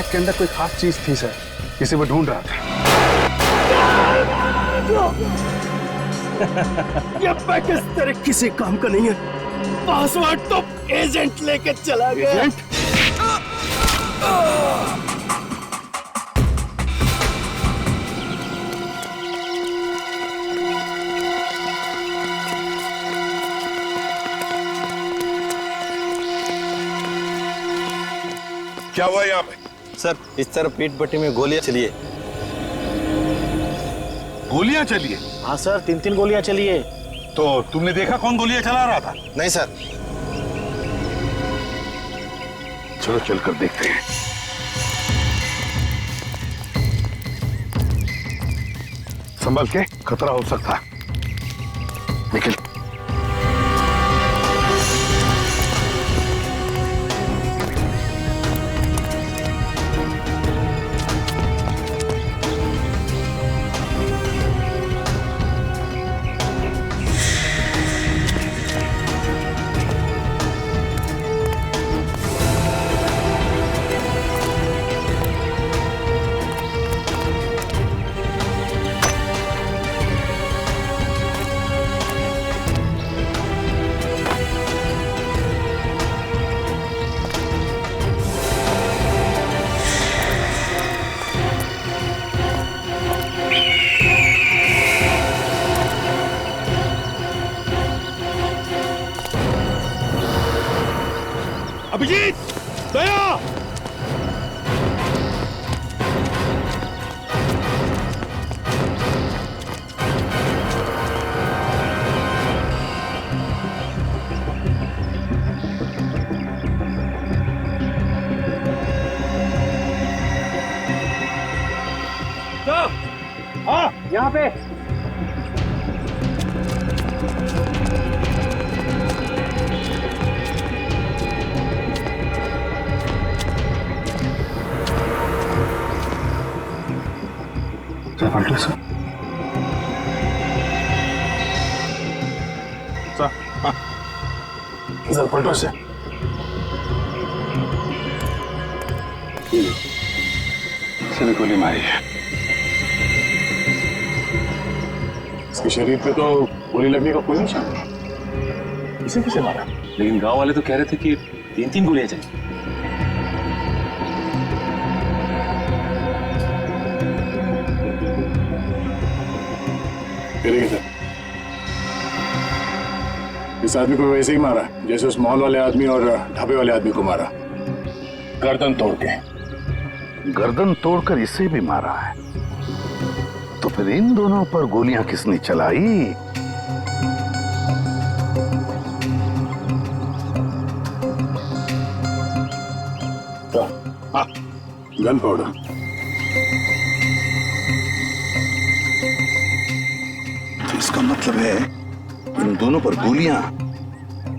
Bag के अंदर कोई खास चीज थी सर, जिसे वो ढूंढ रहा था। ये बैग इस तरह किसी काम का नहीं है। पासवर्ड तो एजेंट लेके चला गया। एजेंट? क्या हुआ यहाँ पे? सर इस तरफ पीठ पट्टी में गोलियां चली है। गोलियां चली है? हाँ सर, 3-3 गोलियां चली है। तो तुमने देखा कौन गोलियां चला रहा था? नहीं सर। चलो चलकर देखते हैं। संभल के, खतरा हो सकता है। निकल। अभिजीत, दया! हाँ, यहाँ पे। सर, सर पलटो से। इसने गोली मारी है। इसके शरीर पे तो गोली लगने का कोई निशान नहीं। इसे किसे मारा? लेकिन गांव वाले तो कह रहे थे कि 3-3 गोलियां चली। इस आदमी को वैसे ही मारा जैसे उस मॉल वाले आदमी और ढाबे वाले आदमी को मारा, गर्दन तोड़ के। गर्दन तोड़कर इसे भी मारा है, तो फिर इन दोनों पर गोलियां किसने चलाई? Gun powder. तो इसका मतलब है इन दोनों पर गोलियां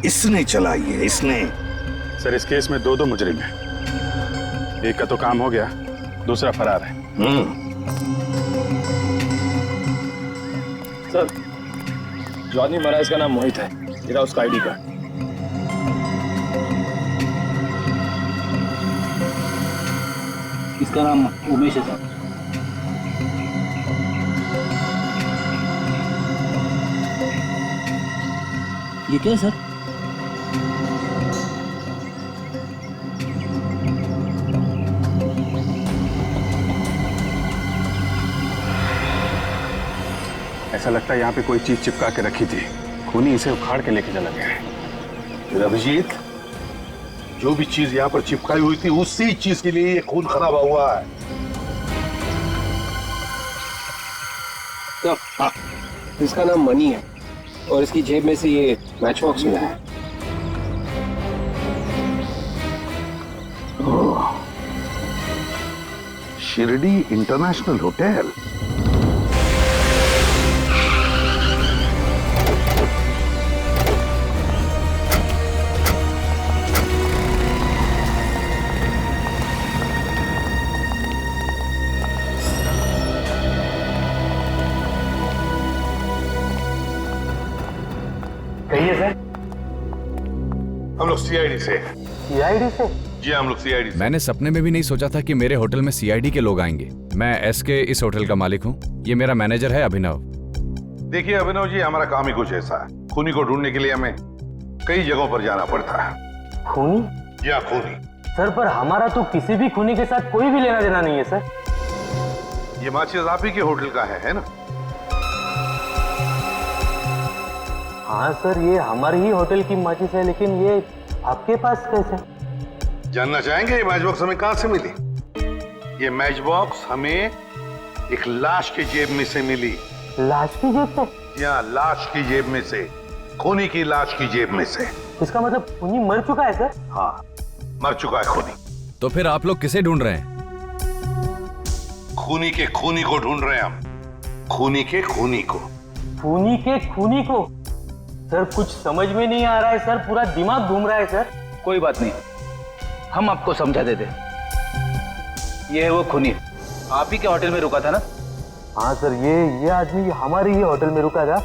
इसने चलाई है, इसने। सर इस केस में 2 मुजरिम हैं। एक का तो काम हो गया, दूसरा फरार है। सर, जॉनी मरा, इसका नाम मोहित है। मेरा उसका आईडी कार्ड। इसका नाम उमेश है सर। ये क्या है सर? ऐसा लगता है यहाँ पे कोई चीज चिपका के रखी थी, खूनी इसे उखाड़ के लेके चला गया है। फिर अभिजीत, जो भी चीज यहाँ पर चिपकाई हुई थी उसी चीज के लिए ये खून खराब हुआ है। हाँ, इसका नाम मनी है और इसकी जेब में से ये मैच बॉक्स मिला है। Shirdi international hotel. हम लोग सीआईडी से। सीआईडी से? जी हम लोग सीआईडी। मैंने सपने में भी नहीं सोचा था कि मेरे होटल में सीआईडी के लोग आएंगे। मैं एसके इस होटल का मालिक हूँ। ये मेरा मैनेजर है अभिनव। देखिए अभिनव जी, हमारा काम ही कुछ ऐसा है। खूनी को ढूंढने के लिए हमें कई जगहों पर जाना पड़ता है। खूनी? या खूनी। सर पर हमारा तो किसी भी खूनी के साथ कोई भी लेना देना नहीं है सर। ये माचिस आप ही के होटल का है ना? हाँ सर, ये हमारे ही होटल की माचिस है, लेकिन ये आपके पास कैसे? जानना चाहेंगे ये मैच बॉक्स हमें कहां से मिली? ये मैच बॉक्स हमें एक लाश की जेब में से मिली। लाश की जेब से? या लाश की जेब में से, खूनी की लाश की जेब में से। इसका मतलब खूनी मर चुका है सर? हाँ, मर चुका है खूनी। तो फिर आप लोग किसे ढूंढ रहे हैं? खूनी के खूनी को ढूंढ रहे हैं हम। खूनी के खूनी को। खूनी के खूनी को? सर कुछ समझ में नहीं आ रहा है सर, पूरा दिमाग घूम रहा है सर। कोई बात नहीं, हम आपको समझा देते। ये है वो खूनी, आप ही के होटल में रुका था ना? हाँ सर, ये आदमी हमारे ही होटल में रुका था।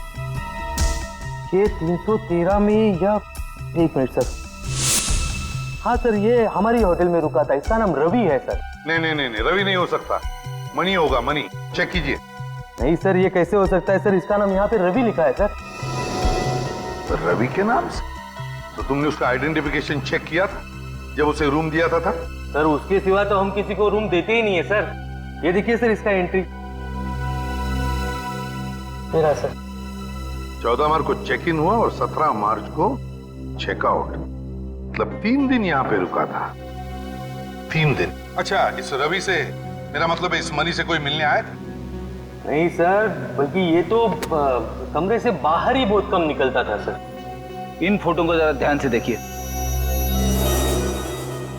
ये 313 में, या एक मिनट सर। हाँ सर, ये हमारी होटल में रुका था। इसका नाम रवि है सर। नहीं नहीं नहीं, रवि नहीं हो सकता, मणि होगा, मणि। चेक कीजिए। नहीं सर, ये कैसे हो सकता है सर? इसका नाम यहाँ पे रवि लिखा है सर। रवि के नाम से? तो तुमने उसका आइडेंटिफिकेशन चेक किया था जब उसे रूम दिया था? सर उसके सिवा तो हम किसी को रूम देते ही नहीं है सर। ये देखिए सर, इसका एंट्री मेरा सर। 14 मार्च को चेक इन हुआ और 17 मार्च को चेकआउट। मतलब 3 दिन यहाँ पे रुका था। 3 दिन। अच्छा, इस रवि से, मेरा मतलब है इस मनी से कोई मिलने आया था? नहीं सर, बल्कि ये तो कमरे से बाहर ही बहुत कम निकलता था सर। इन फोटो को जरा ध्यान से देखिए।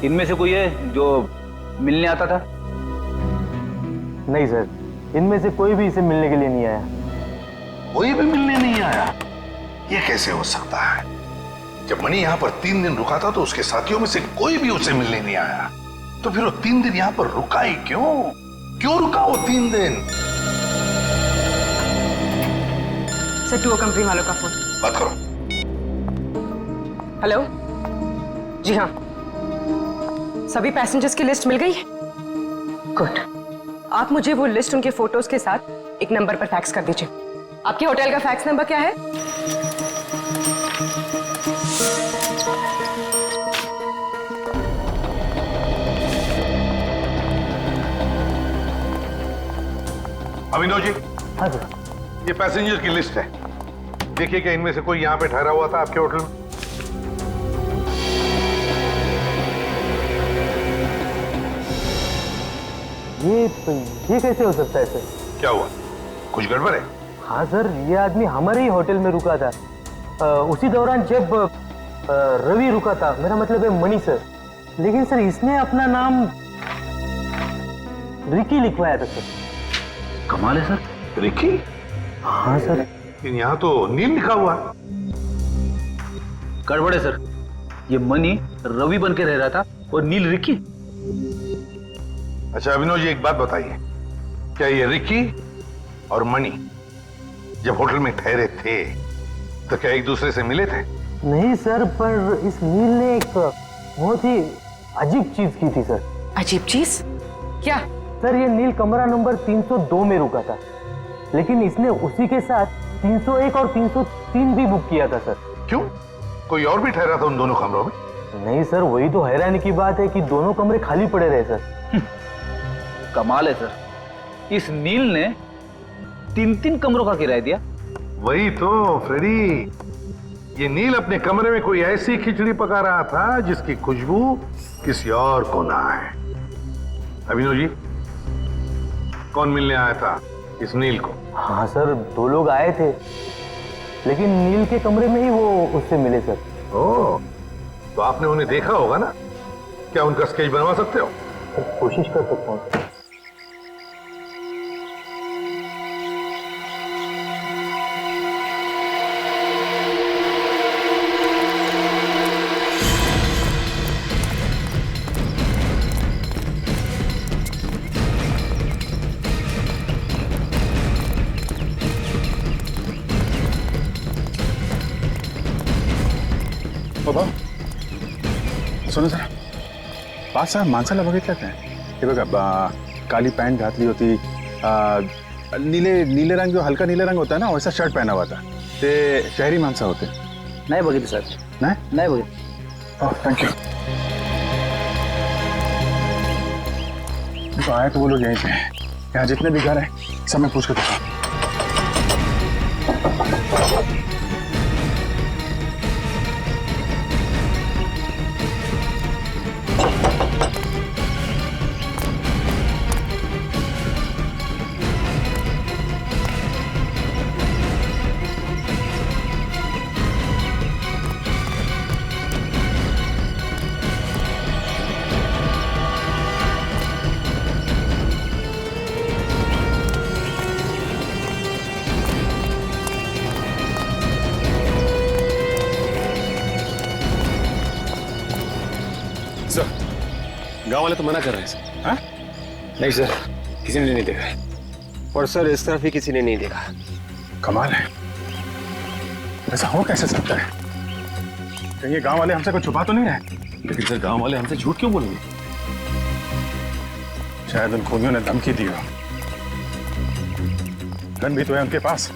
इनमें से कोई है जो मिलने आता था? नहीं सर, इनमें से कोई भी इसे मिलने के लिए नहीं आया। कोई भी मिलने नहीं आया? ये कैसे हो सकता है? जब मणि यहाँ पर 3 दिन रुका था तो उसके साथियों में से कोई भी उसे मिलने नहीं आया। तो फिर वो 3 दिन यहाँ पर रुका ही क्यों? क्यों रुका वो 3 दिन? सर, टूर कंपनी वालों का फोन। बात करो। हेलो। जी हाँ, सभी पैसेंजर्स की लिस्ट मिल गई है? गुड। आप मुझे वो लिस्ट उनके फोटोज के साथ एक नंबर पर फैक्स कर दीजिए। आपके होटल का फैक्स नंबर क्या है? अभिनव जी। हाँ सर। ये पैसेंजर की लिस्ट है। देखिए क्या इनमें से कोई यहाँ पे ठहरा हुआ था आपके होटल में? ये कैसे हो सकता है सर? क्या हुआ? कुछ गड़बड़ है? हाँ सर, ये आदमी हमारे ही होटल में रुका था। उसी दौरान जब रवि रुका था, मेरा मतलब है मणि सर। लेकिन सर इसने अपना नाम रिकी लिखवाया था सर। कमाल है सर। रिकी? हाँ सर। लेकिन यहाँ तो नील लिखा हुआ है। गड़बड़ है सर, ये मनी रवि बन के रह रहा था और नील रिकी। अच्छा अभिनव जी, एक बात बताइए, क्या ये रिकी और मणि जब होटल में ठहरे थे तो क्या एक दूसरे से मिले थे? नहीं सर, पर इस नील ने एक बहुत ही अजीब चीज की थी सर। अजीब चीज? क्या? सर ये नील कमरा नंबर 302 में रुका था, लेकिन इसने उसी के साथ 301 और 303 भी बुक किया था सर। क्यों? कोई और भी ठहरा था उन दोनों कमरों में? नहीं सर, वही तो हैरानी की बात है कि दोनों कमरे खाली पड़े रहे सर। कमाल है सर, इस नील ने 3 कमरों का किराया दिया। वही तो फ्रेडी, ये नील अपने कमरे में कोई ऐसी खिचड़ी पका रहा था जिसकी खुशबू किसी और को ना आए। अभिनव जी, कौन मिलने आया था इस नील को? हाँ सर, 2 लोग आए थे, लेकिन नील के कमरे में ही वो उससे मिले सर। ओह, तो आपने उन्हें देखा होगा ना? क्या उनका स्केच बनवा सकते हो? कोशिश कर सकता हूँ। बाबा सुनो जरा, पाच-सहा माणसाला बघितलं काय? हे बघा काली पैंट घातली होती, नीले रंग, जो हल्का नीले रंग होता है ना वैसा शर्ट पहना हुआ था. ते शहरी माणसं होते. नाही बघितलं सर. नाही बघितलं. Oh thank you. तो आए तो वो लोग यहीं पे. यहाँ जितने भी घर हैं सब मैं पूछ कर देखता हूँ. गांव वाले तो मना कर रहे हैं सर. हाँ? नहीं सर, किसी ने नहीं देखा. और सर इस तरफ भी किसी ने नहीं देखा. कमाल है. ऐसा हो कैसे सकता है? कहीं ये गांव वाले हमसे कुछ छुपा तो नहीं रहे? लेकिन सर गांव वाले हमसे झूठ क्यों बोलेंगे? शायद उन खूनियों ने धमकी दी हो. गन भी तो है उनके पास.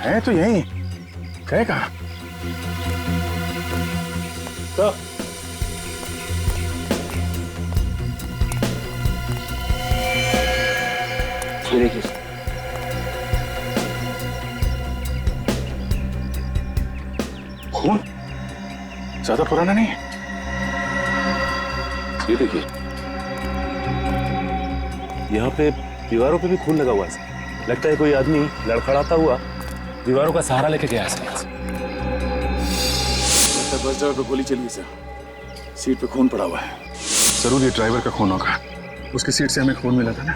है तो यही. गए कहाँ? तो देखिए खून ज्यादा पुराना नहीं है. ये देखिए, यहाँ पे दीवारों पे भी खून लगा हुआ है. लगता है कोई आदमी लड़खड़ाता हुआ दीवारों का सहारा लेके गया है सर. बस ड्राइवर पे गोली चली सर. सीट पे खून पड़ा हुआ है. जरूर ये ड्राइवर का खून होगा. उसकी सीट से हमें खून मिला था ना.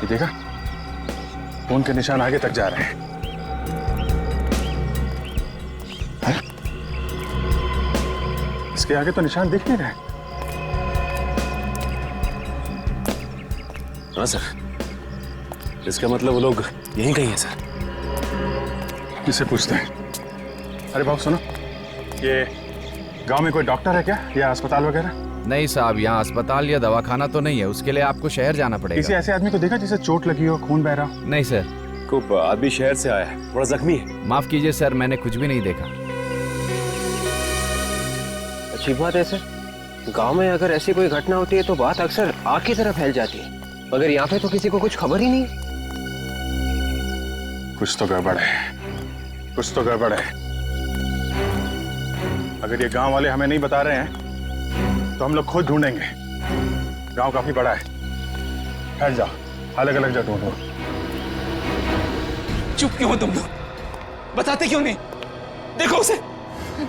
ये देखा, खून के निशान आगे तक जा रहे हैं. इसके आगे तो निशान दिख नहीं रहे. हाँ सर, इसका मतलब वो लोग यहीं कहीं है सर. किससे पूछते हैं? अरे बाबू सुनो, ये गांव में कोई डॉक्टर है क्या, या अस्पताल वगैरह? नहीं साहब, यहाँ अस्पताल या दवाखाना तो नहीं है. उसके लिए आपको शहर जाना किसी पड़ेगा. ऐसे आदमी को देखा जिसे चोट लगी हो, खून बह रहा हो? नहीं सर. को आदमी शहर से आया है, थोड़ा जख्मी है. माफ कीजिए सर, मैंने कुछ भी नहीं देखा. अच्छी बात है सर. गांव में अगर ऐसी कोई घटना होती है तो बात अक्सर आग की तरह फैल जाती है. मगर यहाँ पे तो किसी को कुछ खबर ही नहीं. कुछ तो गड़बड़ है. कुछ तो गड़बड़ है. अगर ये गांव वाले हमें नहीं बता रहे हैं तो हम लोग खुद ढूंढेंगे. गांव काफी बड़ा है. ठहर जाओ, अलग अलग जगह ढूंढो. चुप क्यों हो तुम लोग? बताते क्यों नहीं? देखो उसे,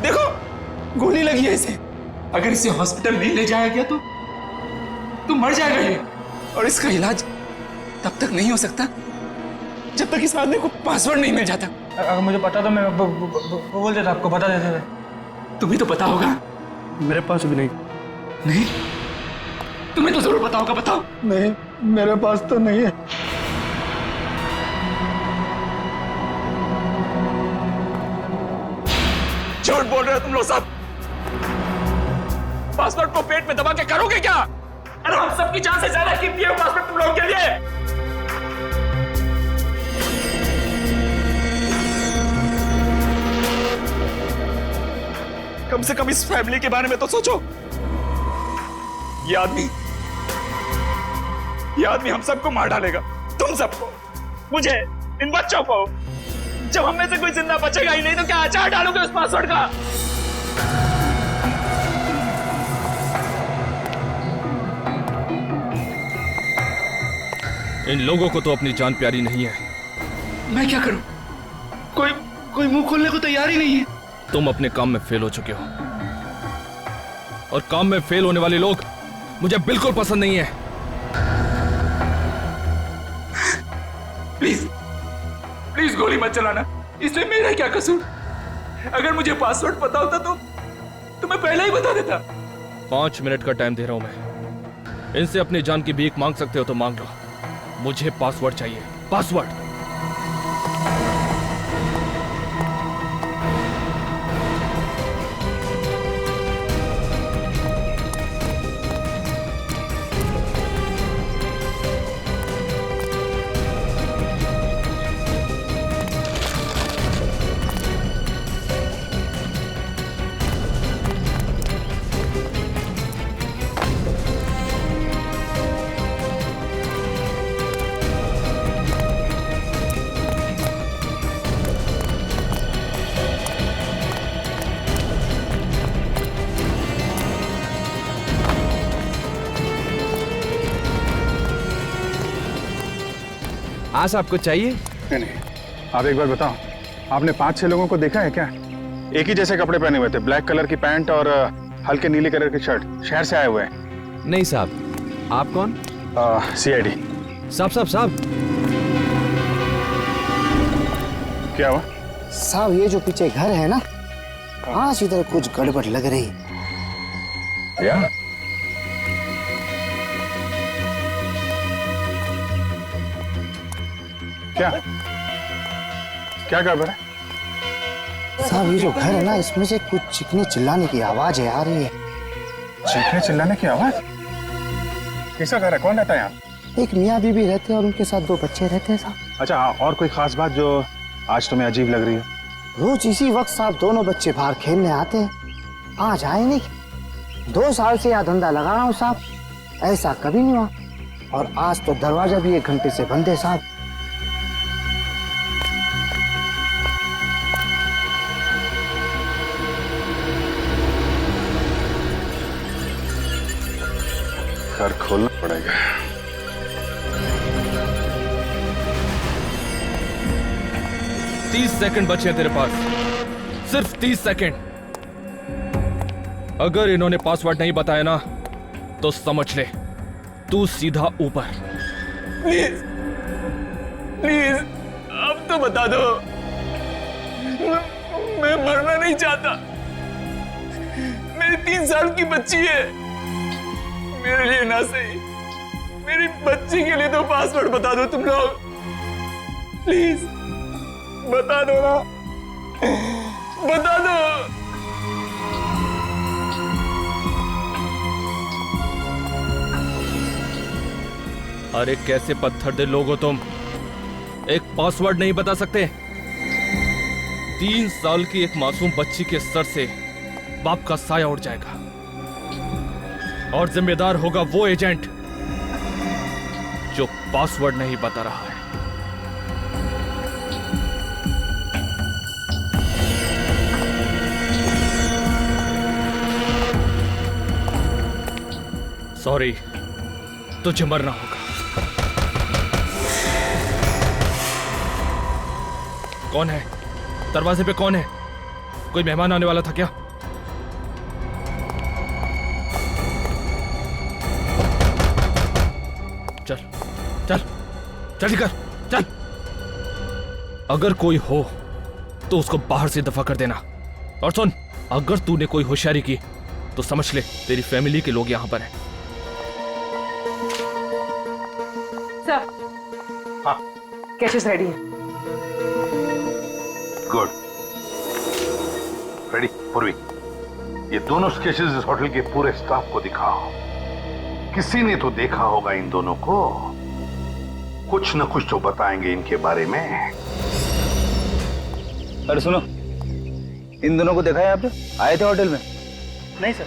देखो गोली लगी है इसे. अगर इसे हॉस्पिटल नहीं ले जाया गया तो मर जाएगा ये. और इसका इलाज तब तक नहीं हो सकता जब तक इस आदमी को पासवर्ड नहीं मिल जाता. अगर मुझे पता तो मैं बोल देता, आपको बता देते थे. तुम्हें तो पता होगा. मेरे पास भी नहीं. नहीं, तुम्हें तो जरूर पता होगा. बताओ. नहीं, मेरे पास तो नहीं है. झूठ बोल रहे हो तुम लोग सब. पासवर्ड को पेट में दबा के करोगे क्या? अरे हम सबकी जान से ज्यादा कीमती है पासवर्ड तुम लोगों के लिए. कम से कम इस फैमिली के बारे में तो सोचो. ये आदमी हम सबको मार डालेगा. तुम सबको, मुझे, इन बच्चों को. जब हम में से कोई जिंदा बचेगा ही नहीं तो क्या अचार डालोगे उस पासवर्ड का? इन लोगों को तो अपनी जान प्यारी नहीं है. मैं क्या करूं? कोई मुंह खोलने को तैयार ही नहीं है. तुम अपने काम में फेल हो चुके हो, और काम में फेल होने वाले लोग मुझे बिल्कुल पसंद नहीं है. प्लीज गोली मत चलाना. इसमें मेरा क्या कसूर? अगर मुझे पासवर्ड पता होता तो मैं पहले ही बता देता. 5 मिनट का टाइम दे रहा हूं मैं. इनसे अपनी जान की भीख मांग सकते हो तो मांग लो. मुझे पासवर्ड चाहिए. पासवर्ड. हाँ साहब, कुछ चाहिए? नहीं, आप एक बार बताओ, आपने 5-6 लोगों को देखा है क्या? एक ही जैसे कपड़े पहने हुए थे, ब्लैक कलर की पैंट और हल्के नीले कलर की शर्ट, शहर से आए हुए हैं। नहीं साहब। आप कौन? CID। साहब। क्या हुआ? साहब ये जो पीछे घर है ना, आज इधर कुछ गड़बड़ लग रही। क्या? क्या गड़बड़ है? साहब ये जो घर है ना, इसमें से कुछ चीखने चिल्लाने की आवाज आ रही है। चीखने चिल्लाने की आवाज? किसका घर है? कौन रहता है यहाँ? एक मियाँ बीबी रहते हैं और उनके साथ 2 बच्चे रहते हैं साहब। अच्छा, और कोई खास बात जो आज तुम्हें अजीब लग रही है? रोज इसी वक्त साहब दोनों बच्चे बाहर खेलने आते हैं, आज आए नहीं। 2 साल से यह धंधा लगा रहा हूँ साहब, ऐसा कभी नहीं हुआ। और आज तो दरवाजा भी 1 घंटे से बंद है साहब। घर खोलना पड़ेगा। तीस सेकंड बचे हैं तेरे पास, सिर्फ 30 सेकंड। अगर इन्होंने पासवर्ड नहीं बताया ना तो समझ ले तू सीधा ऊपर। प्लीज प्लीज अब तो बता दो, मैं मरना नहीं चाहता। मेरी 3 साल की बच्ची है, मेरे लिए ना सही मेरी बच्ची के लिए तो पासवर्ड बता दो तुम लोग, प्लीज बता दो ना, बता दो। अरे कैसे पत्थर दिल लोग हो तुम, एक पासवर्ड नहीं बता सकते? 3 साल की एक मासूम बच्ची के सर से बाप का साया उड़ जाएगा और जिम्मेदार होगा वो एजेंट जो पासवर्ड नहीं बता रहा है। सॉरी, तुझे मरना होगा। कौन है? दरवाजे पे कौन है? कोई मेहमान आने वाला था क्या? चल चल जल्दी कर, चल। अगर कोई हो तो उसको बाहर से दफा कर देना। और सुन, अगर तूने कोई होशियारी की तो समझ ले तेरी फैमिली के लोग यहां पर हैं। सर, हाँ, कैशेस रेडी है। गुड। रेडी पूर्वी, ये दोनों स्केचेस इस होटल के पूरे स्टाफ को दिखाओ। किसी ने तो देखा होगा इन दोनों को, कुछ न कुछ तो बताएंगे इनके बारे में। अरे सुनो, इन दोनों को देखा है आपने? आए थे होटल में? नहीं सर।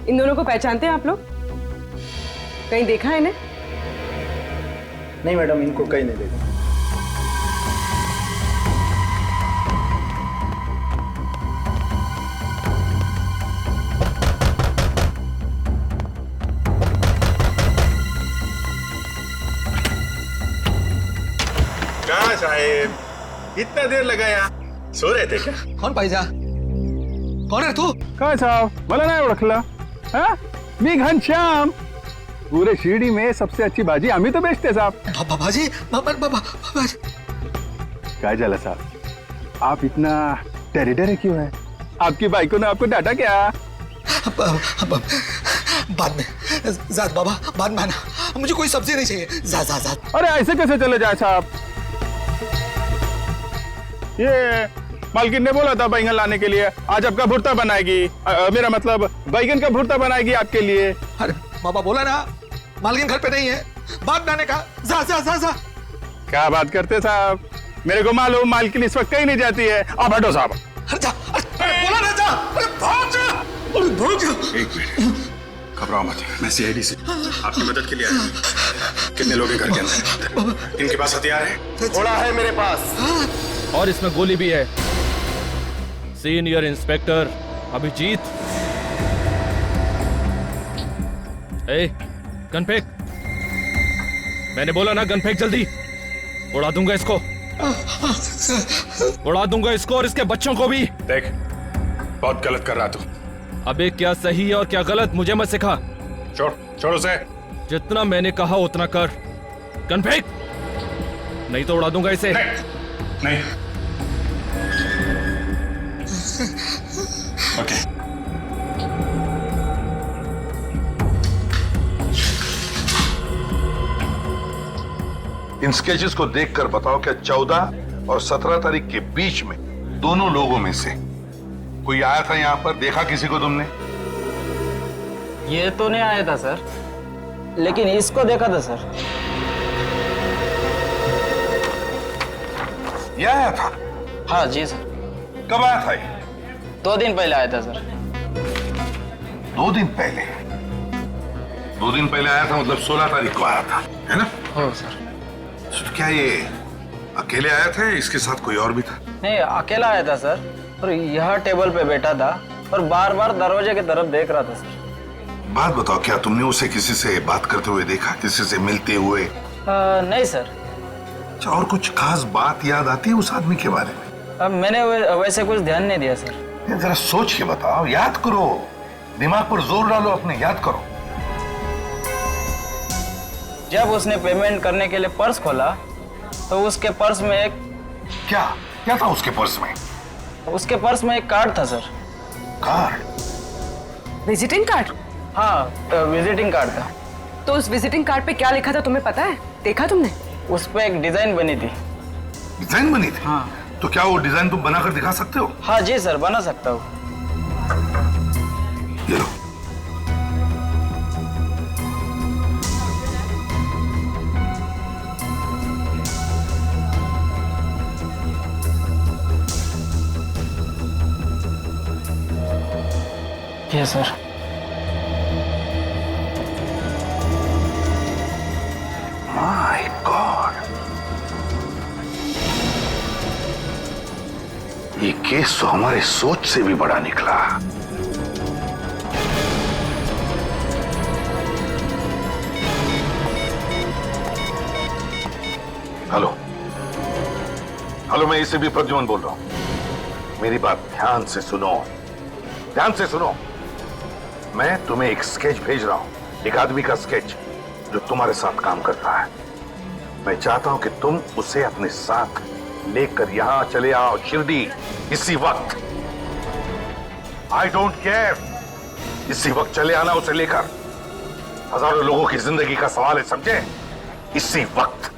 इन दोनों को पहचानते हैं आप लोग? कहीं देखा है इन्हें? नहीं मैडम, इनको कहीं नहीं देखा। कहाँ साहेब, इतना देर लगाया? सो रहे थे क्या? कौन भाईजान? कौन है तू? काय साहब, मला नाही ओळखलं? हाँ? मी घनश्याम, पूरे शिरडी में सबसे अच्छी भाजी आम्ही तो बेचते साहब। भाजी? काय झालं साहब, आप इतना टेरिडर क्यों है? आपकी बाइको ने आपको डांटा क्या? बाद में जात बाबा, बाद में आना, मुझे कोई सब्जी नहीं चाहिए। जा। अरे ऐसे कैसे चले जाए साहब? ये मालकिन ने बोला था बैंगन लाने के लिए, आज आपका भुर्ता बनाएगी। मेरा मतलब बैंगन का भुर्ता बनाएगी आपके लिए। अरे बाबा बोला ना, मालकिन घर पे नहीं है, बाद में आने का। जा। क्या बात करते साहब, मेरे को मालूम मालकिन इस वक्त कहीं नहीं जाती है। आप हटो साहब। अरे जा, अरे बोला ना जा, अरे भाग जा। एक मिनट, घबराओ मत, मैं CID से आपकी मदद के लिए आया हूं। कितने लोग हैं घर के अंदर? इनके पास हथियार है? घोड़ा है मेरे पास, और इसमें गोली भी है। Senior inspector Abhijit. गन फेंक। मैंने बोला ना गन फेंक जल्दी, उड़ा दूंगा इसको, उड़ा दूंगा इसको और इसके बच्चों को भी। देख, बहुत गलत कर रहा तू। अबे क्या सही है और क्या गलत मुझे मत सिखा। छोड़ उसे। जितना मैंने कहा उतना कर। गन फेंक, नहीं तो उड़ा दूंगा इसे। नहीं। ओके। इन स्केचेस को देखकर बताओ क्या 14 और 17 तारीख के बीच में दोनों लोगों में से कोई आया था यहां पर? देखा किसी को तुमने? ये तो नहीं आया था सर, लेकिन इसको देखा था सर। ये आया था? हाँ जी सर। कब आया था ये? 2 दिन पहले आया था सर। 2 दिन पहले? 2 दिन पहले आया था मतलब 16 तारीख को आया था, है ना? हाँ सर। तो क्या ये अकेले आया था, इसके साथ कोई और भी था? नहीं, अकेला आया था सर, और यह टेबल पे बैठा था और बार बार दरवाजे की तरफ देख रहा था सर। बात बताओ, क्या तुमने उसे किसी से बात करते हुए देखा, किसी से मिलते हुए? नहीं सर। अच्छा, और कुछ खास बात याद आती है उस आदमी के बारे में? मैंने वैसे कुछ ध्यान नहीं दिया सर। जरा सोच के बताओ, याद करो, दिमाग पर जोर डालो अपने, याद करो। जब उसने पेमेंट करने के लिए पर्स खोला तो उसके पर्स में एक क्या था उसके पर्स में? उसके पर्स में एक कार्ड था सर। कार्ड? Visiting card? हाँ, विजिटिंग कार्ड था। तो उस विजिटिंग कार्ड पे क्या लिखा था तुम्हें पता है? देखा तुमने? उस पे एक डिजाइन बनी थी। डिजाइन बनी थी? हाँ। तो क्या वो डिजाइन तुम बनाकर दिखा सकते हो? हाँ जी सर, बना सकता हूँ। ये लो। ये सर। माय गॉड, ये केस तो हमारे सोच से भी बड़ा निकला। हेलो हेलो, मैं इसे भी प्रद्युमन बोल रहा हूं। मेरी बात ध्यान से सुनो, ध्यान से सुनो। मैं तुम्हें एक स्केच भेज रहा हूं, एक आदमी का स्केच जो तुम्हारे साथ काम करता है। मैं चाहता हूं कि तुम उसे अपने साथ लेकर यहां चले आओ, शिरडी, इसी वक्त। आई डोंट केयर, इसी वक्त चले आना उसे लेकर। हजारों लोगों की जिंदगी का सवाल है, समझे? इसी वक्त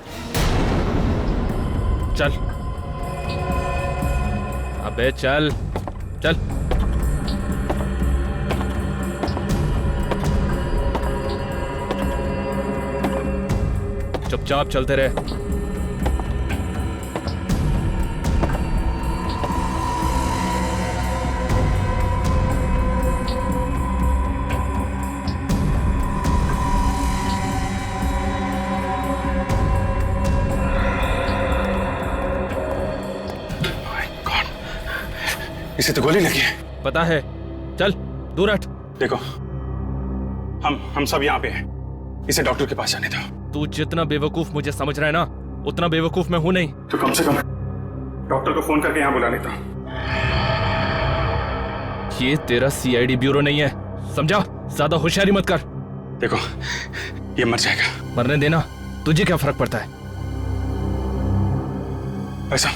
चल। अबे चल चल। चुपचाप चलते रहे। इसे तो गोली लगी है। पता है, चल दूर हट। देखो, हम सब यहाँ पे हैं। इसे डॉक्टर के पास जाने दो। तू जितना बेवकूफ मुझे समझ रहा है ना, उतना बेवकूफ मैं हूं नहीं। तो कम से कम डॉक्टर को फोन करके यहाँ बुला लेता। ये तेरा सीआईडी ब्यूरो नहीं है, समझा? ज्यादा होशियारी मत कर। देखो, ये मर जाएगा। मरने देना, तुझे क्या फर्क पड़ता है? ऐसा,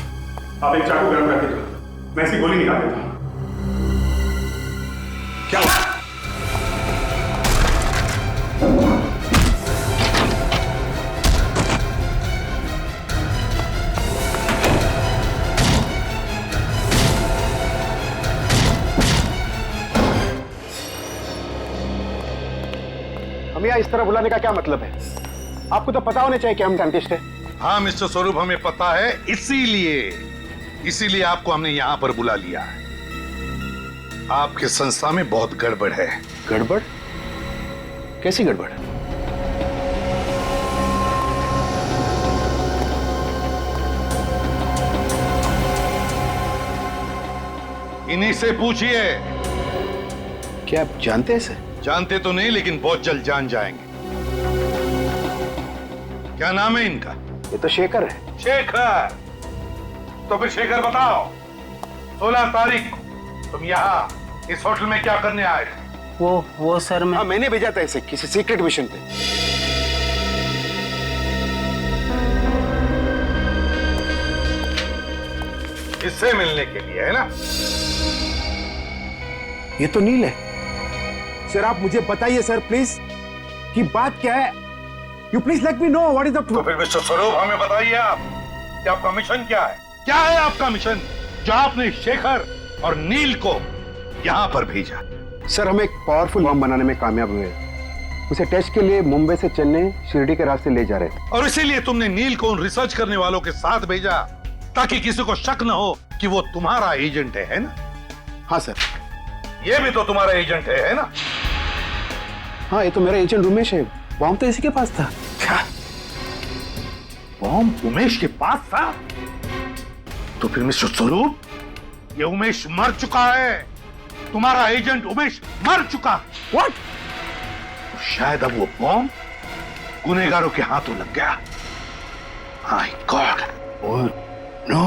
आप एक चाकू गर्म करके दो, मैं इसकी गोली निकाल देता हूं। क्या हुआ? हमें यहाँ इस तरह बुलाने का क्या मतलब है? आपको तो पता होना चाहिए कि हम डेंटिस्ट हैं। हाँ मिस्टर स्वरूप, हमें पता है, इसीलिए आपको हमने यहां पर बुला लिया है। आपके संस्था में बहुत गड़बड़ है। गड़बड़? कैसी गड़बड़? इन्हीं से पूछिए। क्या आप जानते हैं इसे? जानते तो नहीं, लेकिन बहुत जल्द जान जाएंगे। क्या नाम है इनका? ये तो शेखर है। शेखर? तो फिर शेखर बताओ, 16 तारीख को तुम यहाँ इस होटल में क्या करने आए थे? वो सर मैं मैंने भेजा था इसे किसी सीक्रेट मिशन पे। इससे मिलने के लिए, है ना? ये तो नील है। सर आप मुझे बताइए सर प्लीज कि बात क्या है। You please let me know what is the तो फिर मिस्टर स्वरूप हमें बताइए आप कि आपका मिशन क्या है? क्या है आपका मिशन जो आपने शेखर और नील को यहाँ पर भेजा? सर हम एक पावरफुल बम बनाने में कामयाब हुए। उसे टेस्ट के लिए मुंबई से चेन्नई शिरडी के रास्ते ले जा रहे थे। और इसीलिए तुमने नील को उन रिसर्च करने वालों के साथ भेजा ताकि किसी को शक न हो कि वो तुम्हारा एजेंट है ना? हाँ सर। ये भी तो तुम्हारा एजेंट है ना? हाँ ये तो मेरा एजेंट उमेश है। बॉम्ब तो इसी के पास था। क्या बॉम्ब उमेश के पास था? तो फिर मिस्टर स्वरूप, ये उमेश मर चुका है। तुम्हारा एजेंट उमेश मर चुका। व्हाट? तो शायद अब वो बॉम्ब गुनहगारों के हाथों लग गया। My God. नो।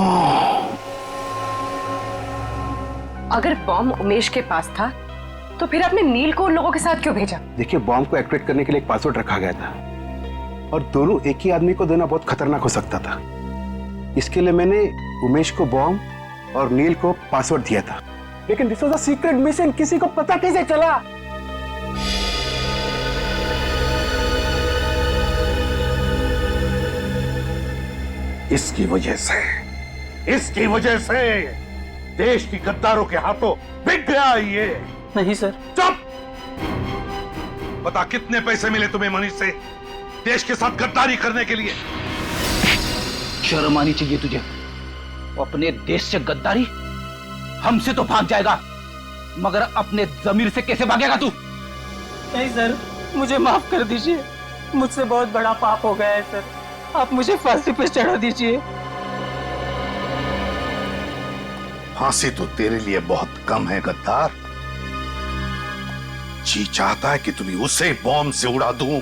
अगर बॉम्ब उमेश के पास था तो फिर आपने नील को उन लोगों के साथ क्यों भेजा? देखिए बॉम्ब को एक्टिवेट करने के लिए एक पासवर्ड रखा गया था और दोनों एक ही आदमी को देना बहुत खतरनाक हो सकता था। इसके लिए मैंने उमेश को बॉम्ब और नील को पासवर्ड दिया था। लेकिन this was a secret mission, किसी को पता कैसे चला? इसकी वजह से देश की गद्दारों के हाथों बिक गया ये। नहीं सर। चुप! बता कितने पैसे मिले तुम्हें मनीष से देश के साथ गद्दारी करने के लिए? शर्म आनी चाहिए तुझे। अपने देश से गद्दारी? हमसे तो भाग जाएगा, मगर अपने जमीर से कैसे भागेगा तू? नहीं सर, मुझे माफ कर दीजिए। मुझसे बहुत बड़ा पाप हो गया है सर। आप मुझे फांसी पे चढ़ा दीजिए। फांसी तो तेरे लिए बहुत कम है गद्दार। जी चाहता है कि तुम्हें उसे बॉम्ब से उड़ा दूं,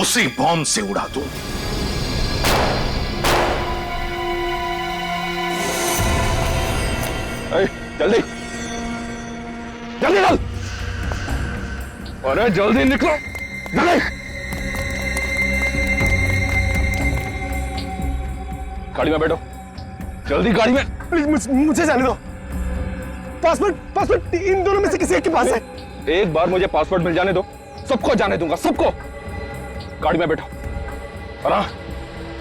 उसी बॉम्ब से उड़ा दूं। जल्दी जल्दी चल। अरे जल्दी निकलो, जल्दी। गाड़ी में बैठो, जल्दी गाड़ी में। प्लीज मुझे जाने दो। पासपोर्ट इन दोनों में से किसी एक के पास है। एक बार मुझे पासपोर्ट मिल जाने दो, सबको जाने दूंगा, सबको। गाड़ी में बैठो। और हाँ,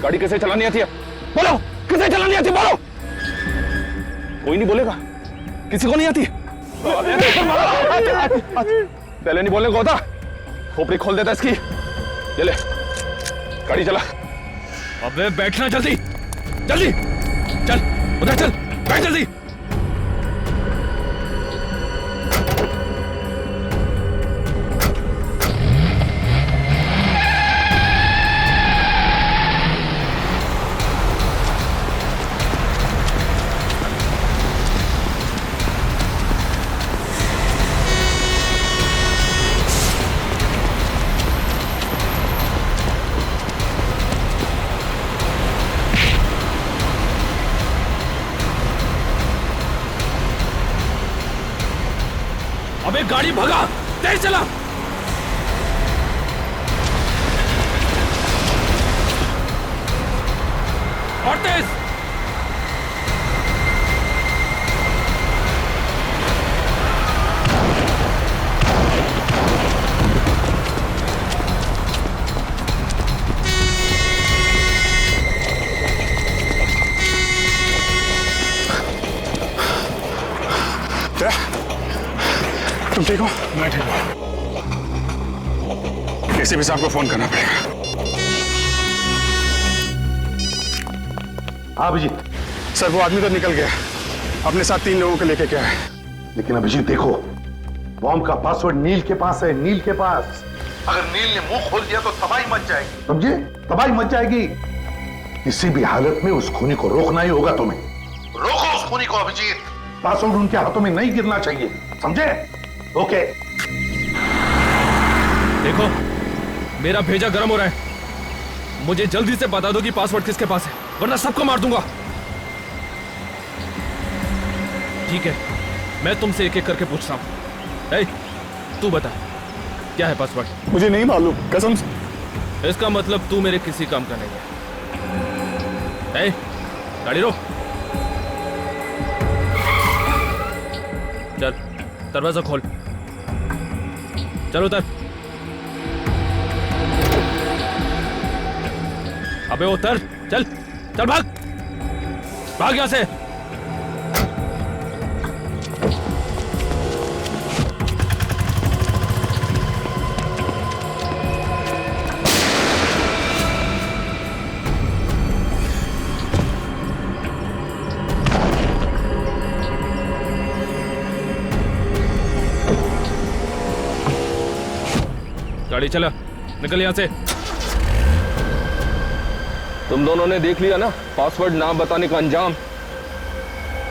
गाड़ी कैसे चलानी आती है? बोलो, कैसे चलानी आती है? बोलो। कोई नहीं बोलेगा, किसी को नहीं आती। पहले नहीं बोलने को होता, खोपड़ी खोल देता इसकी। ये ले, गाड़ी चला। अबे बैठना जल्दी, जल्दी चल, उधर चल, बैठ जल्दी। अबे गाड़ी भगा, तेज चला। और तेज। तुम ठीक हो? मैं ठीक हूँ। एसीपी साहब को फोन करना पड़ेगा। अभिजीत सर, वो आदमी तो निकल गया, अपने साथ 3 लोगों को लेके क्या है। लेकिन अभिजीत देखो, बॉम्ब का पासवर्ड नील के पास है, नील के पास। अगर नील ने मुंह खोल दिया तो तबाही मच जाएगी, समझे? तबाही मच जाएगी। किसी भी हालत में उस खूनी को रोकना ही होगा तुम्हें। रोको उस खूनी को अभिजीत। पासवर्ड उनके हाथों में नहीं गिरना चाहिए, समझे? ओके। देखो, मेरा भेजा गर्म हो रहा है, मुझे जल्दी से बता दो कि पासवर्ड किसके पास है, वरना सबको मार दूंगा। ठीक है, मैं तुमसे एक एक करके पूछता हूं। ए, तू बता, क्या है पासवर्ड? मुझे नहीं मालूम, कसम से। इसका मतलब तू मेरे किसी काम का नहीं है। ए, गाड़ी रोक। चल, दरवाजा खोल। चल उतर। अबे उतर, चल चल, भाग भाग यहां से। गाड़ी चला, निकल यहां से। तुम दोनों ने देख लिया ना पासवर्ड ना बताने का अंजाम।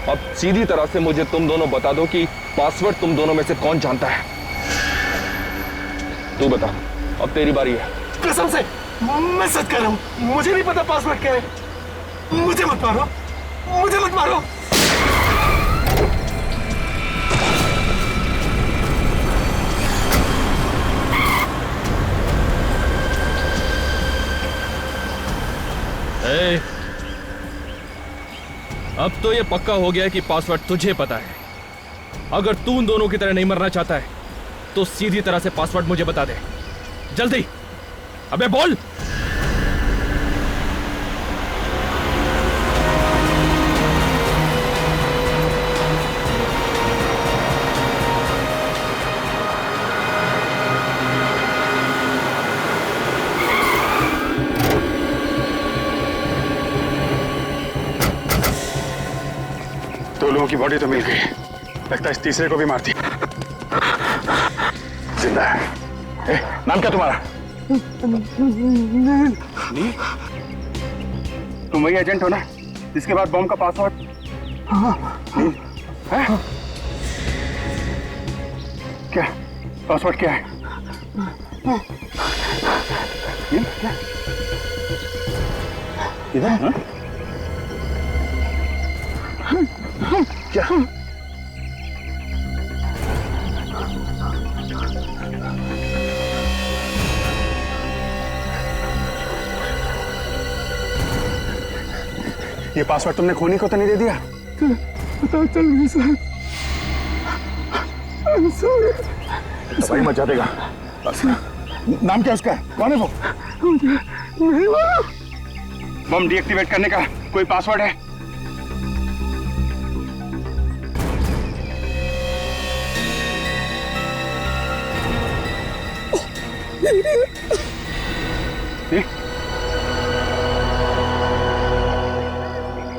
अब सीधी तरह से मुझे तुम दोनों बता दो कि पासवर्ड तुम दोनों में से कौन जानता है। तू बता, अब तेरी बारी है। कसम से मैं सच कह रहा हूं, मुझे नहीं पता पासवर्ड क्या है। मुझे मत मारो, मुझे मत मारो। ए, अब तो ये पक्का हो गया है कि पासवर्ड तुझे पता है। अगर तू उन दोनों की तरह नहीं मरना चाहता है तो सीधी तरह से पासवर्ड मुझे बता दे, जल्दी। अबे बोल। दो लोगों की बॉडी तो मिल गई, लगता है इस तीसरे को भी मार दिया। जिंदा है। ए, नाम क्या तुम्हारा? नील? तुम वही एजेंट हो ना जिसके बाद बॉम्ब का पासवर्ड? नील, है? क्या पासवर्ड क्या है? नील, क्या? इधर? हाँ? क्या? ये पासवर्ड तुमने खोनी को तो नहीं दे दिया? पता चल गया सर। दवाई मचा देगा। नाम क्या उसका? कौन है वो? बम डीएक्टिवेट करने का कोई पासवर्ड है?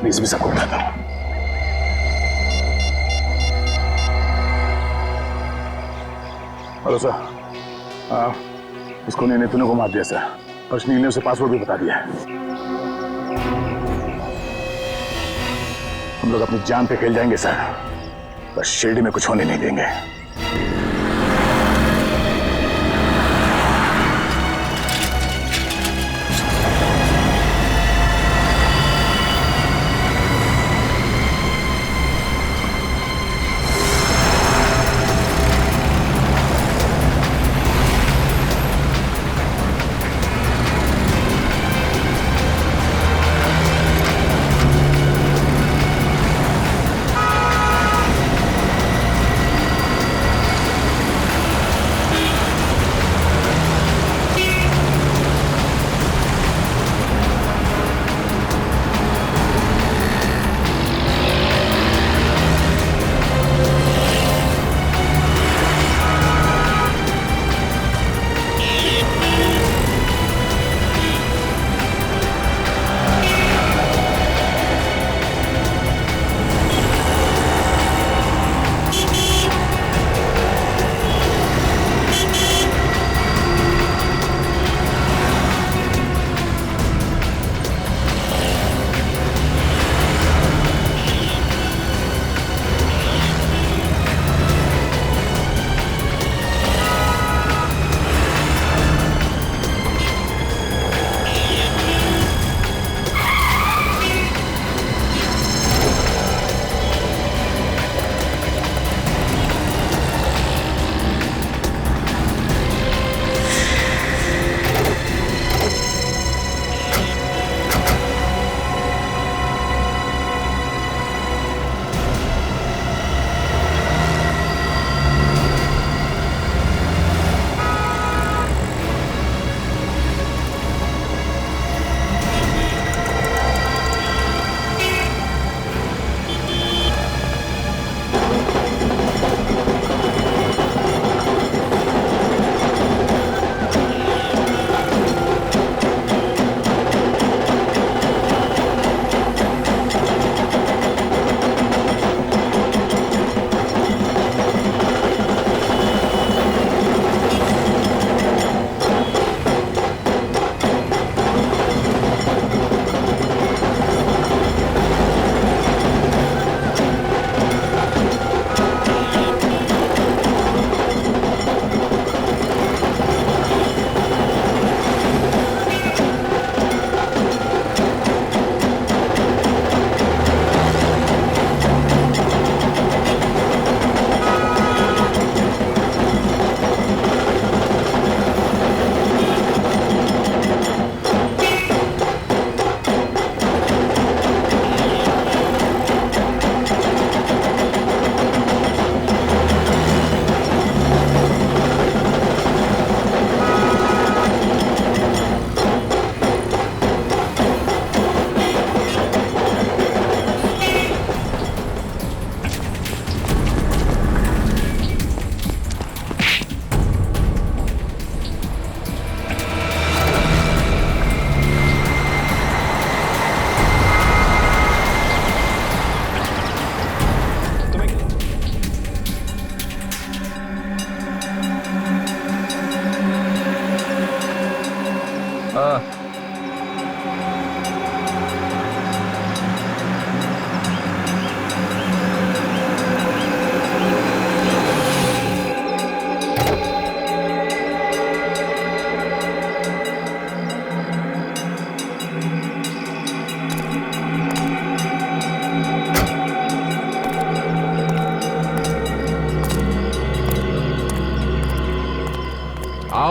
मैं इसमें सबको बताता हूँ। हेलो सर, इसको ने तूने को मार दिया सर, और नील ने उसे पासवर्ड भी बता दिया है। हम लोग अपनी जान पे खेल जाएंगे सर, पर शिरडी में कुछ होने नहीं देंगे।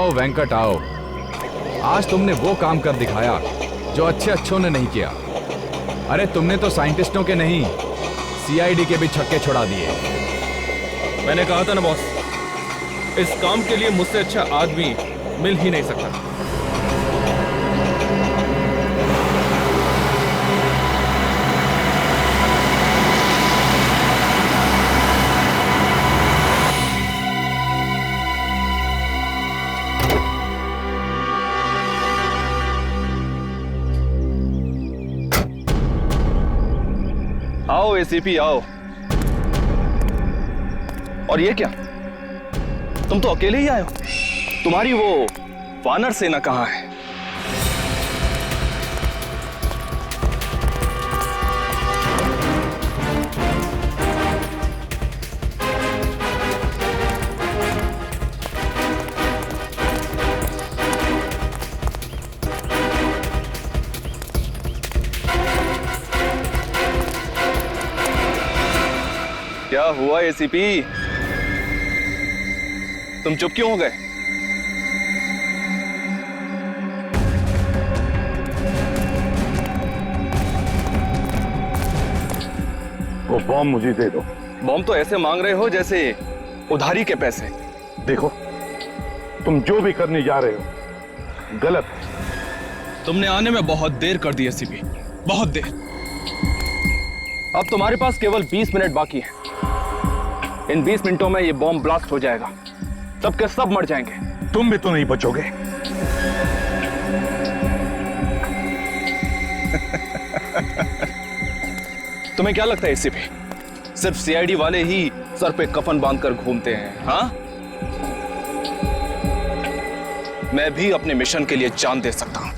आओ वेंकट आओ। आज तुमने वो काम कर दिखाया जो अच्छों ने नहीं किया। अरे तुमने तो साइंटिस्टों के नहीं, सीआईडी के भी छक्के छुड़ा दिए। मैंने कहा था ना बॉस, इस काम के लिए मुझसे अच्छा आदमी मिल ही नहीं सकता। आओ एसीपी आओ। और ये क्या, तुम तो अकेले ही आए हो? तुम्हारी वो वानर सेना कहाँ है? क्या हुआ एसीपी, तुम चुप क्यों हो गए? वो बॉम्ब मुझे दे दो। बॉम्ब तो ऐसे मांग रहे हो जैसे उधारी के पैसे। देखो, तुम जो भी करने जा रहे हो गलत है। तुमने आने में बहुत देर कर दी एसीपी, बहुत देर। अब तुम्हारे पास केवल 20 मिनट बाकी है। इन 20 मिनटों में ये बॉम्ब ब्लास्ट हो जाएगा, सबके सब मर जाएंगे। तुम भी तो नहीं बचोगे। तुम्हें क्या लगता है एसीपी, सिर्फ सीआईडी वाले ही सर पे कफन बांधकर घूमते हैं? हाँ, मैं भी अपने मिशन के लिए जान दे सकता हूं।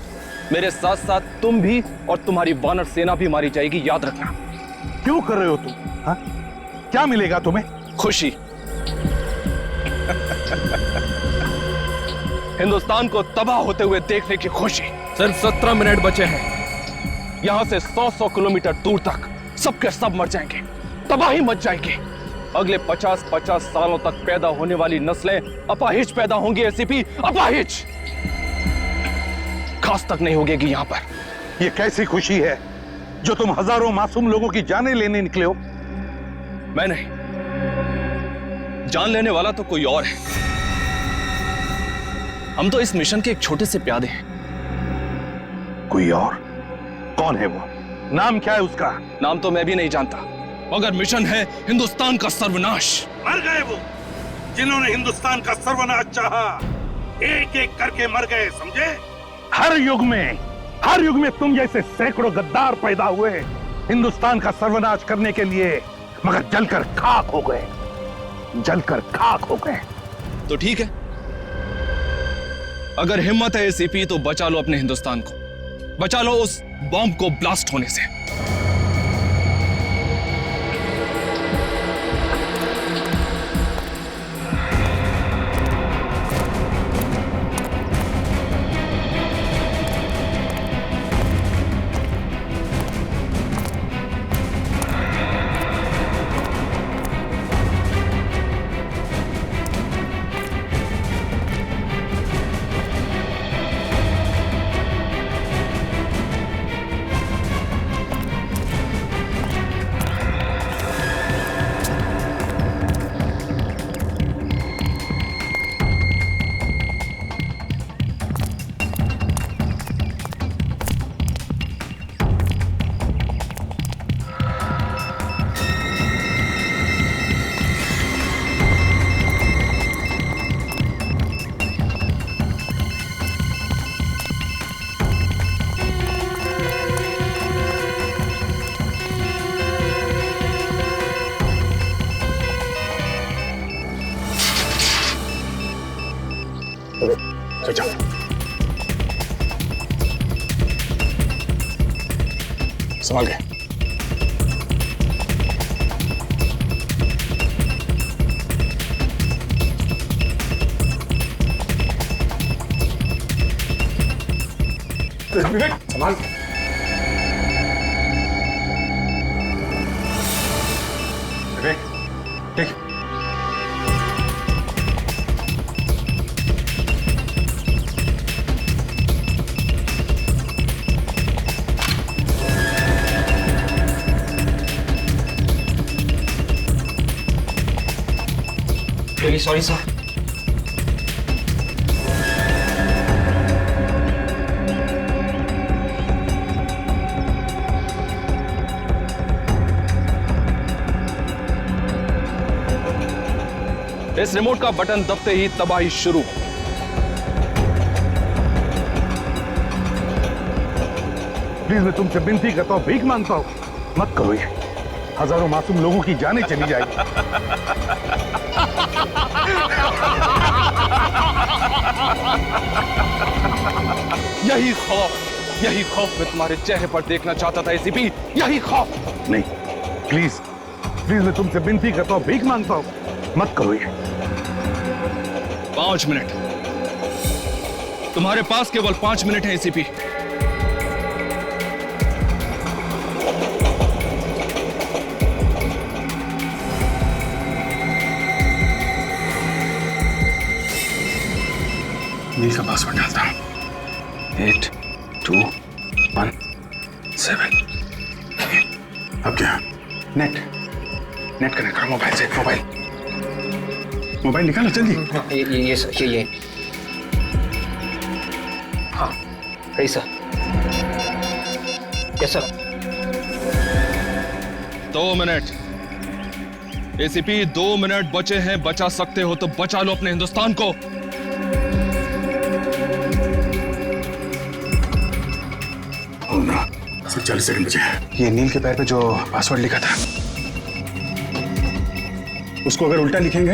मेरे साथ साथ तुम भी और तुम्हारी वानर सेना भी मारी जाएगी, याद रखना। क्यों कर रहे हो तुम? हाँ? क्या मिलेगा तुम्हें? खुशी। हिंदुस्तान को तबाह होते हुए देखने की खुशी। सिर्फ 17 मिनट बचे हैं। यहां से 100 किलोमीटर दूर तक सबके सब मर जाएंगे, तबाही मच जाएगी। अगले 50 सालों तक पैदा होने वाली नस्लें अपाहिज पैदा होंगी एसीपी, अपाहिज। खास तक नहीं होगी यहां पर। ये कैसी खुशी है जो तुम हजारों मासूम लोगों की जानें लेने निकले हो? मैं नहीं, जान लेने वाला तो कोई और है। हम तो इस मिशन के एक छोटे से प्यादे हैं। कोई और? कौन है वो? नाम क्या है उसका? नाम तो मैं भी नहीं जानता, मगर मिशन है हिंदुस्तान का सर्वनाश। मर गए वो जिन्होंने हिंदुस्तान का सर्वनाश चाहा, एक एक करके मर गए, समझे? हर युग में तुम जैसे सैकड़ों गद्दार पैदा हुए हिंदुस्तान का सर्वनाश करने के लिए, मगर जलकर खाक हो गए, जलकर खाक हो गए। तो ठीक है, अगर हिम्मत है एसीपी तो बचा लो अपने हिंदुस्तान को, बचा लो उस बॉम्ब को ब्लास्ट होने से। चल संभाल के। विवेक संभाल के। विवेक ठीक। Very sorry sir. इस रिमोट का बटन दबते ही तबाही शुरू। प्लीज मैं तुमसे विनती करता हूँ, भीख मांगता हूँ, मत करो ये। हजारों मासूम लोगों की जानें चली जाएगी। यही खौफ मैं तुम्हारे चेहरे पर देखना चाहता था एसीपी, यही खौफ। नहीं, प्लीज प्लीज मैं तुमसे विनती करता हूँ, भीख मांगता हूँ, मत करो ये। 5 मिनट, तुम्हारे पास केवल 5 मिनट है एसीपी। नील का पासवर्ड डालता हूं। 8 2 1 7। अब क्या? नेट कनेक्ट करो मोबाइल से। मोबाइल निकालो जल्दी। ये हाँ सही sir. Yes sir. 2 minute ACP, 2 minute बचे हैं। बचा सकते हो तो बचा लो अपने हिंदुस्तान को। सिर्फ 40 सेकंड बचे। ये नील के पैर पे जो पासवर्ड लिखा था, उसको अगर उल्टा लिखेंगे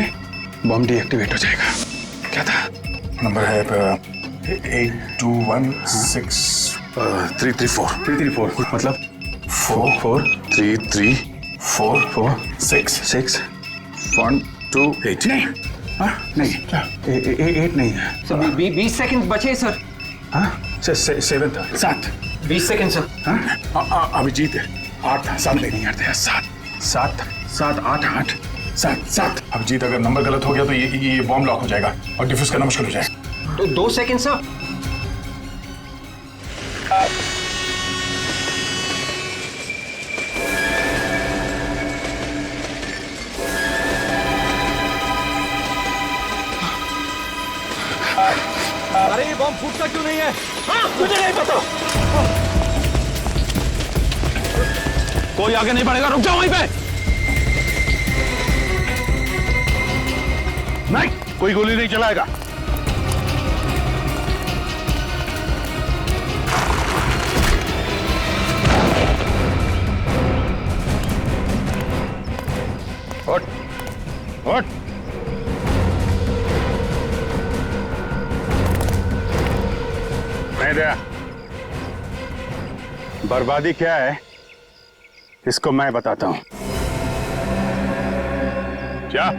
बॉम्ब डीएक्टिवेट हो जाएगा। क्या था? नंबर है 8216 मतलब 4433446 नहीं। हाँ नहीं, 8 नहीं है। 20 सेकंड बचे सर। हाँ 7 था। 7 20 सेकंड सर। हाँ अभिजीत 8 था। 7 नहीं यार, 7 8 7। अभिजीत अगर नंबर गलत हो गया तो ये बॉम्ब लॉक हो जाएगा और डिफ्यूज करना मुश्किल हो जाएगा। तो 2 सेकंड सर। अरे ये बॉम्ब फूटता क्यों नहीं है? हाँ, मुझे नहीं पता। कोई आगे नहीं बढ़ेगा, रुक जाओ वहीं पे। नहीं, कोई गोली नहीं चलाएगा। हट। नहीं दया, बर्बादी क्या है इसको मैं बताता हूं। क्या?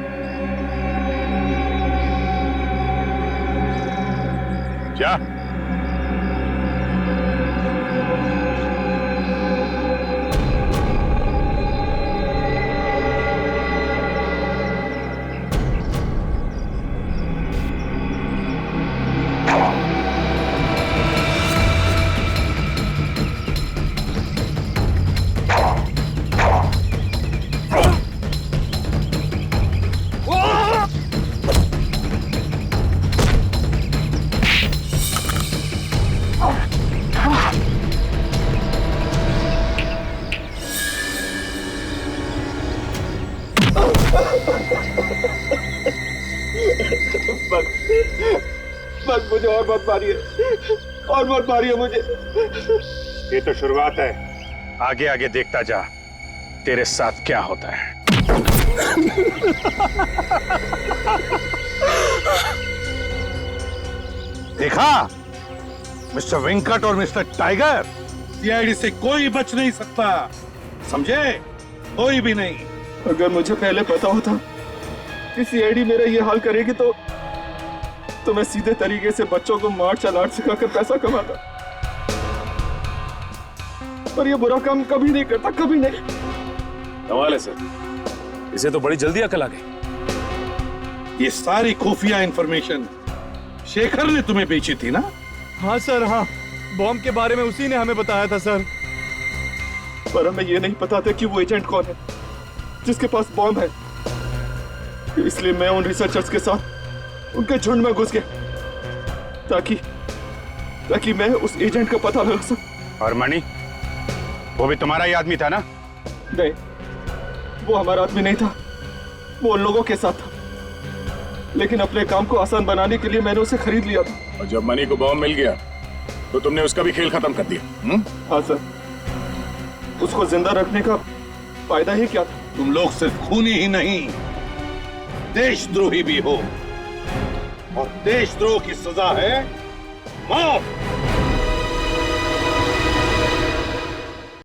बस मुझे और मत मारिए, और मत मारिए मुझे। ये तो शुरुआत है, आगे आगे देखता जा तेरे साथ क्या होता है। देखा मिस्टर वेंकट और मिस्टर टाइगर, सीआईडी से कोई बच नहीं सकता, समझे? कोई भी नहीं। अगर मुझे पहले पता होता कि सीआईडी मेरा ये हाल करेगी तो मैं सीधे तरीके से बच्चों को मार्शल आर्ट सिखाकर पैसा कमाता, पर ये बुरा काम कभी नहीं करता, कभी नहीं। कमाल है सर, इसे तो बड़ी जल्दी अकल आ गई। ये सारी खुफिया इंफॉर्मेशन शेखर ने तुम्हें बेची थी ना? हाँ सर, हाँ। बॉम्ब के बारे में उसी ने हमें बताया था सर। पर हमें ये नहीं पता था कि वो एजेंट कौन है जिसके पास बॉम्ब है। इसलिए मैं उन रिसर्चर्स के साथ उनके झुंड में घुस गया ताकि मैं उस एजेंट का पता लगा सकूं। और मणि, वो भी तुम्हारा ही आदमी था ना? नहीं, वो हमारा आदमी नहीं था, वो उन लोगों के साथ था। लेकिन अपने काम को आसान बनाने के लिए मैंने उसे खरीद लिया था। और जब मनी को बॉम्ब मिल गया तो तुमने उसका भी खेल खत्म कर दिया। हाँ सर, उसको जिंदा रखने का फायदा ही क्या था? तुम लोग सिर्फ खूनी ही नहीं, देशद्रोही भी हो, और देशद्रोह की सजा है मौत।